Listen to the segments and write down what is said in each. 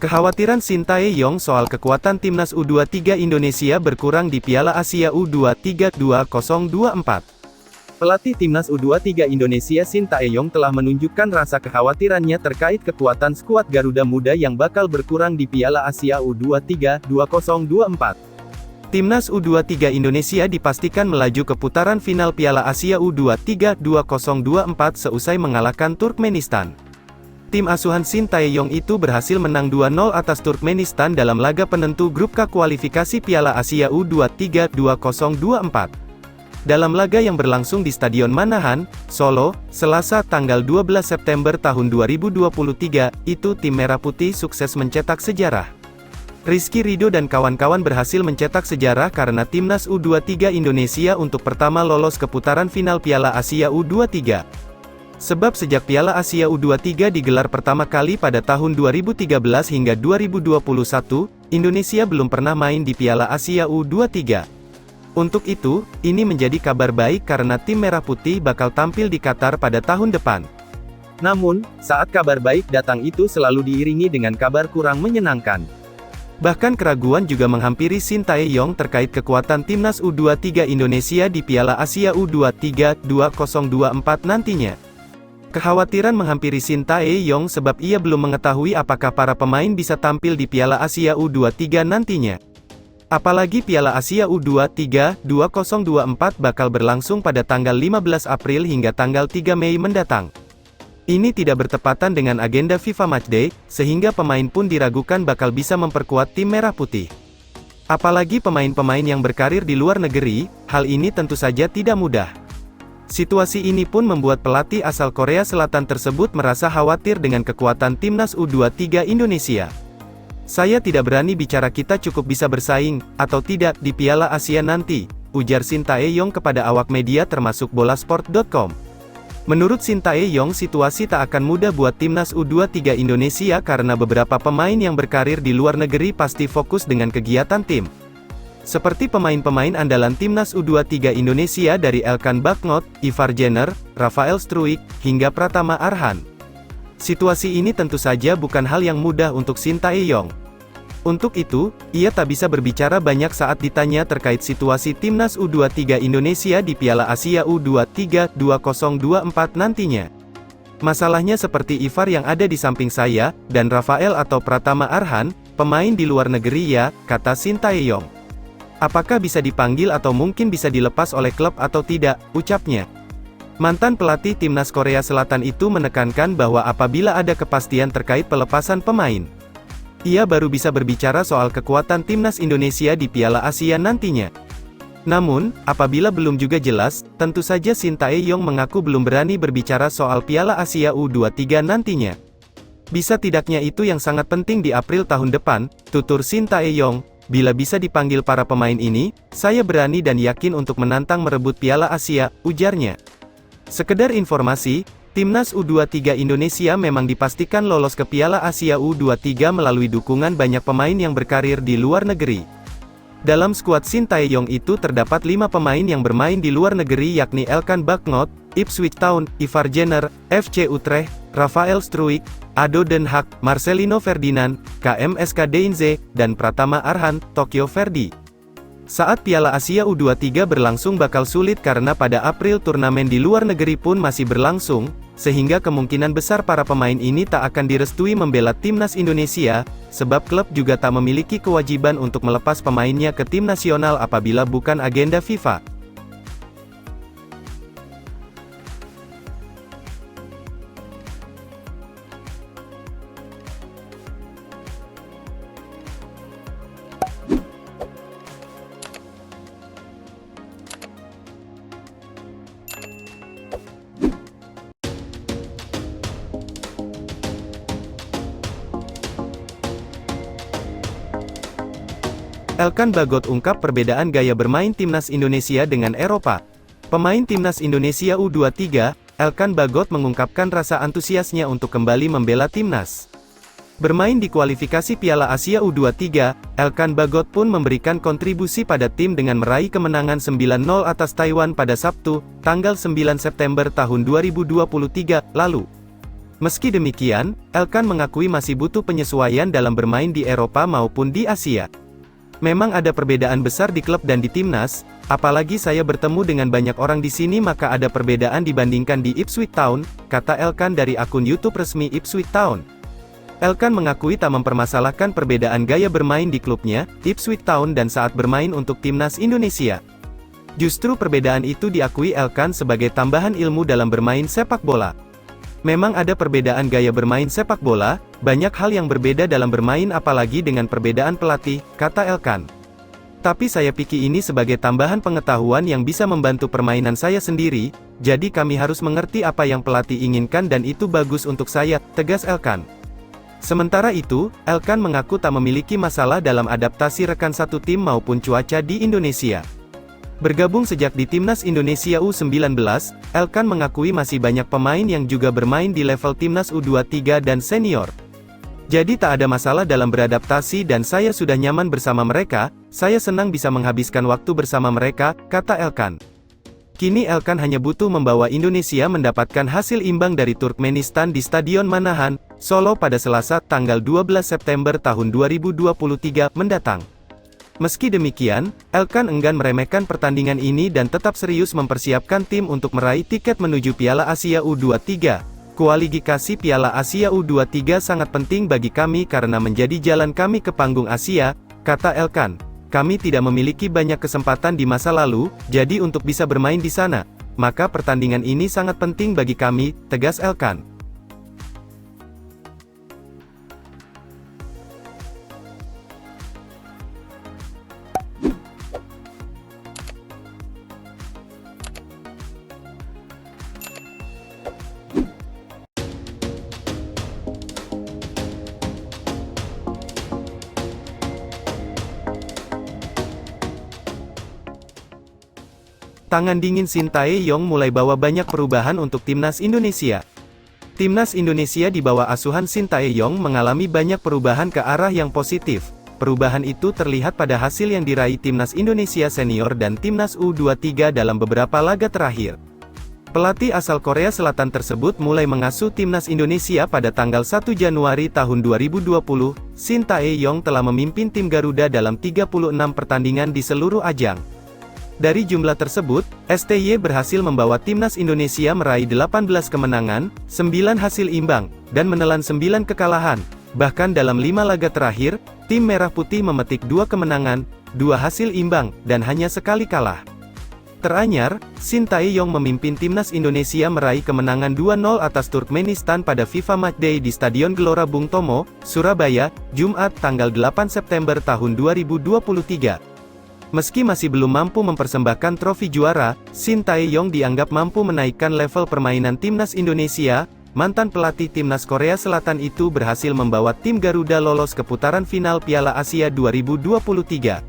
Kekhawatiran Sintayong soal kekuatan timnas U23 Indonesia berkurang di Piala Asia U23 2024. Pelatih timnas U23 Indonesia Sintayong telah menunjukkan rasa kekhawatirannya terkait kekuatan skuad Garuda Muda yang bakal berkurang di Piala Asia U23 2024. Timnas U23 Indonesia dipastikan melaju ke putaran final Piala Asia U23 2024 seusai mengalahkan Turkmenistan. Tim asuhan Sintayong itu berhasil menang 2-0 atas Turkmenistan dalam laga penentu grup K kualifikasi Piala Asia U23 2024. Dalam laga yang berlangsung di Stadion Manahan, Solo, Selasa tanggal 12 September tahun 2023, itu tim Merah Putih sukses mencetak sejarah. Rizky Ridho dan kawan-kawan berhasil mencetak sejarah karena timnas U23 Indonesia untuk pertama lolos ke putaran final Piala Asia U23. Sebab sejak Piala Asia U23 digelar pertama kali pada tahun 2013 hingga 2021, Indonesia belum pernah main di Piala Asia U23. Untuk itu, ini menjadi kabar baik karena tim Merah Putih bakal tampil di Qatar pada tahun depan. Namun, saat kabar baik datang itu selalu diiringi dengan kabar kurang menyenangkan. Bahkan keraguan juga menghampiri Sintayong terkait kekuatan timnas U23 Indonesia di Piala Asia U23 2024 nantinya. Kekhawatiran menghampiri Sintayong sebab ia belum mengetahui apakah para pemain bisa tampil di Piala Asia U23 nantinya. Apalagi Piala Asia U23 2024 bakal berlangsung pada tanggal 15 April hingga tanggal 3 Mei mendatang. Ini tidak bertepatan dengan agenda FIFA Matchday, sehingga pemain pun diragukan bakal bisa memperkuat tim Merah Putih. Apalagi pemain-pemain yang berkarir di luar negeri, hal ini tentu saja tidak mudah. Situasi ini pun membuat pelatih asal Korea Selatan tersebut merasa khawatir dengan kekuatan timnas U23 Indonesia. Saya tidak berani bicara kita cukup bisa bersaing, atau tidak, di Piala Asia nanti, ujar Sintayong kepada awak media termasuk Bolasport.com. Menurut Sintayong situasi tak akan mudah buat timnas U23 Indonesia karena beberapa pemain yang berkarir di luar negeri pasti fokus dengan kegiatan tim. Seperti pemain-pemain andalan timnas U23 Indonesia dari Elkan Bagnot, Ivar Jenner, Rafael Struijk, hingga Pratama Arhan. Situasi ini tentu saja bukan hal yang mudah untuk Sintayong. Untuk itu, ia tak bisa berbicara banyak saat ditanya terkait situasi timnas U23 Indonesia di Piala Asia U23 2024 nantinya. Masalahnya seperti Ivar yang ada di samping saya, dan Rafael atau Pratama Arhan, pemain di luar negeri ya, kata Sintayong. Apakah bisa dipanggil atau mungkin bisa dilepas oleh klub atau tidak, ucapnya. Mantan pelatih timnas Korea Selatan itu menekankan bahwa apabila ada kepastian terkait pelepasan pemain, ia baru bisa berbicara soal kekuatan timnas Indonesia di Piala Asia nantinya. Namun, apabila belum juga jelas, tentu saja Sintayong mengaku belum berani berbicara soal Piala Asia U23 nantinya. Bisa tidaknya itu yang sangat penting di April tahun depan, tutur Sintayong. Bila bisa dipanggil para pemain ini, saya berani dan yakin untuk menantang merebut Piala Asia, ujarnya. Sekedar informasi, timnas U23 Indonesia memang dipastikan lolos ke Piala Asia U23 melalui dukungan banyak pemain yang berkarir di luar negeri. Dalam skuad Sintayong itu terdapat 5 pemain yang bermain di luar negeri yakni Elkan Bagnot, Ipswich Town, Ivar Jenner, FC Utrecht, Rafael Struijk, Ado Den Haag, Marcelino Ferdinand, KMSK Deinze, dan Pratama Arhan, Tokyo Verdy. Saat Piala Asia U23 berlangsung bakal sulit karena pada April turnamen di luar negeri pun masih berlangsung, sehingga kemungkinan besar para pemain ini tak akan direstui membela timnas Indonesia, sebab klub juga tak memiliki kewajiban untuk melepas pemainnya ke tim nasional apabila bukan agenda FIFA. Elkan Bagot ungkap perbedaan gaya bermain timnas Indonesia dengan Eropa. Pemain timnas Indonesia U23, Elkan Bagot mengungkapkan rasa antusiasnya untuk kembali membela timnas. Bermain di kualifikasi Piala Asia U23, Elkan Bagot pun memberikan kontribusi pada tim dengan meraih kemenangan 9-0 atas Taiwan pada Sabtu, tanggal 9 September tahun 2023, lalu. Meski demikian, Elkan mengakui masih butuh penyesuaian dalam bermain di Eropa maupun di Asia. Memang ada perbedaan besar di klub dan di timnas, apalagi saya bertemu dengan banyak orang di sini maka ada perbedaan dibandingkan di Ipswich Town, kata Elkan dari akun YouTube resmi Ipswich Town. Elkan mengakui tak mempermasalahkan perbedaan gaya bermain di klubnya, Ipswich Town dan saat bermain untuk timnas Indonesia. Justru perbedaan itu diakui Elkan sebagai tambahan ilmu dalam bermain sepak bola. Memang ada perbedaan gaya bermain sepak bola, banyak hal yang berbeda dalam bermain apalagi dengan perbedaan pelatih, kata Elkan. Tapi saya pikir ini sebagai tambahan pengetahuan yang bisa membantu permainan saya sendiri, jadi kami harus mengerti apa yang pelatih inginkan dan itu bagus untuk saya, tegas Elkan. Sementara itu, Elkan mengaku tak memiliki masalah dalam adaptasi rekan satu tim maupun cuaca di Indonesia. Bergabung sejak di Timnas Indonesia U19, Elkan mengakui masih banyak pemain yang juga bermain di level Timnas U23 dan senior. Jadi tak ada masalah dalam beradaptasi dan saya sudah nyaman bersama mereka, saya senang bisa menghabiskan waktu bersama mereka, kata Elkan. Kini Elkan hanya butuh membawa Indonesia mendapatkan hasil imbang dari Turkmenistan di Stadion Manahan, Solo pada Selasa, tanggal 12 September tahun 2023 mendatang. Meski demikian, Elkan enggan meremehkan pertandingan ini dan tetap serius mempersiapkan tim untuk meraih tiket menuju Piala Asia U23. Kualifikasi Piala Asia U23 sangat penting bagi kami karena menjadi jalan kami ke panggung Asia, kata Elkan. Kami tidak memiliki banyak kesempatan di masa lalu, jadi untuk bisa bermain di sana, maka pertandingan ini sangat penting bagi kami, tegas Elkan. Tangan dingin Shin Tae-yong mulai bawa banyak perubahan untuk timnas Indonesia. Timnas Indonesia di bawah asuhan Shin Tae-yong mengalami banyak perubahan ke arah yang positif. Perubahan itu terlihat pada hasil yang diraih timnas Indonesia senior dan timnas U23 dalam beberapa laga terakhir. Pelatih asal Korea Selatan tersebut mulai mengasuh timnas Indonesia pada tanggal 1 Januari tahun 2020. Shin Tae-yong telah memimpin tim Garuda dalam 36 pertandingan di seluruh ajang. Dari jumlah tersebut, STY berhasil membawa timnas Indonesia meraih 18 kemenangan, 9 hasil imbang, dan menelan 9 kekalahan. Bahkan dalam 5 laga terakhir, tim Merah Putih memetik 2 kemenangan, 2 hasil imbang, dan hanya sekali kalah. Teranyar, Shin Tae-yong memimpin timnas Indonesia meraih kemenangan 2-0 atas Turkmenistan pada FIFA Matchday di Stadion Gelora Bung Tomo, Surabaya, Jumat tanggal 8 September tahun 2023. Meski masih belum mampu mempersembahkan trofi juara, Shin Tae-yong dianggap mampu menaikkan level permainan timnas Indonesia. Mantan pelatih timnas Korea Selatan itu berhasil membawa tim Garuda lolos ke putaran final Piala Asia 2023.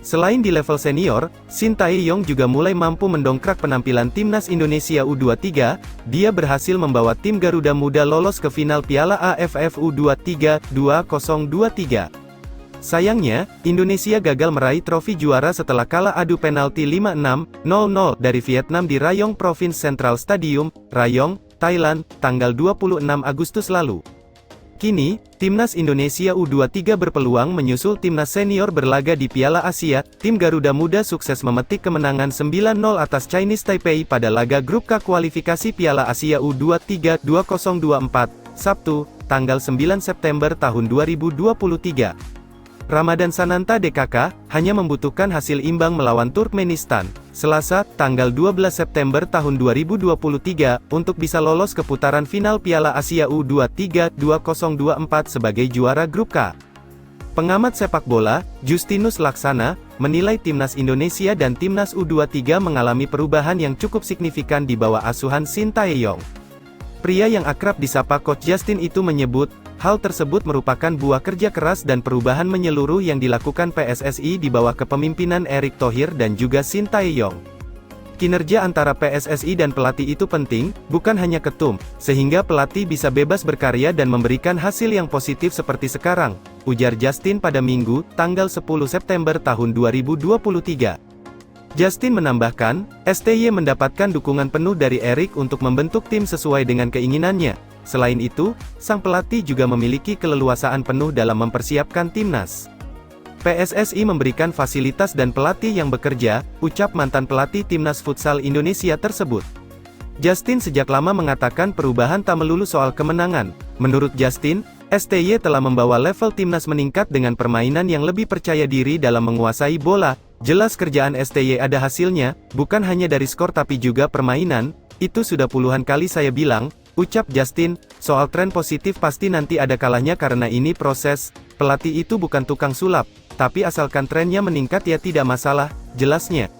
Selain di level senior, Shin Tae-yong juga mulai mampu mendongkrak penampilan timnas Indonesia U23. Dia berhasil membawa tim Garuda Muda lolos ke final Piala AFF U23 2023. Sayangnya, Indonesia gagal meraih trofi juara setelah kalah adu penalti 5-6, 0-0 dari Vietnam di Rayong Province Central Stadium, Rayong, Thailand, tanggal 26 Agustus lalu. Kini, timnas Indonesia U23 berpeluang menyusul timnas senior berlaga di Piala Asia. Tim Garuda Muda sukses memetik kemenangan 9-0 atas Chinese Taipei pada laga grup K kualifikasi Piala Asia U23 2024, Sabtu, tanggal 9 September tahun 2023. Ramadan Sananta DKK, hanya membutuhkan hasil imbang melawan Turkmenistan, Selasa, tanggal 12 September tahun 2023, untuk bisa lolos ke putaran final Piala Asia U23 2024 sebagai juara grup K. Pengamat sepak bola, Justinus Laksana, menilai timnas Indonesia dan timnas U23 mengalami perubahan yang cukup signifikan di bawah asuhan Shin Tae-yong. Pria yang akrab disapa Coach Justin itu menyebut, hal tersebut merupakan buah kerja keras dan perubahan menyeluruh yang dilakukan PSSI di bawah kepemimpinan Erick Thohir dan juga Shin Tae-yong. Kinerja antara PSSI dan pelatih itu penting, bukan hanya ketum, sehingga pelatih bisa bebas berkarya dan memberikan hasil yang positif seperti sekarang, ujar Justin pada Minggu, tanggal 10 September tahun 2023. Justin menambahkan, STY mendapatkan dukungan penuh dari Erick untuk membentuk tim sesuai dengan keinginannya. Selain itu, sang pelatih juga memiliki keleluasaan penuh dalam mempersiapkan timnas. PSSI memberikan fasilitas dan pelatih yang bekerja, ucap mantan pelatih timnas futsal Indonesia tersebut. Justin sejak lama mengatakan perubahan tak melulu soal kemenangan. Menurut Justin, STY telah membawa level timnas meningkat dengan permainan yang lebih percaya diri dalam menguasai bola. Jelas kerjaan STY ada hasilnya, bukan hanya dari skor tapi juga permainan, itu sudah puluhan kali saya bilang, ucap Justin. Soal tren positif pasti nanti ada kalanya karena ini proses, pelatih itu bukan tukang sulap, tapi asalkan trennya meningkat ya tidak masalah, jelasnya.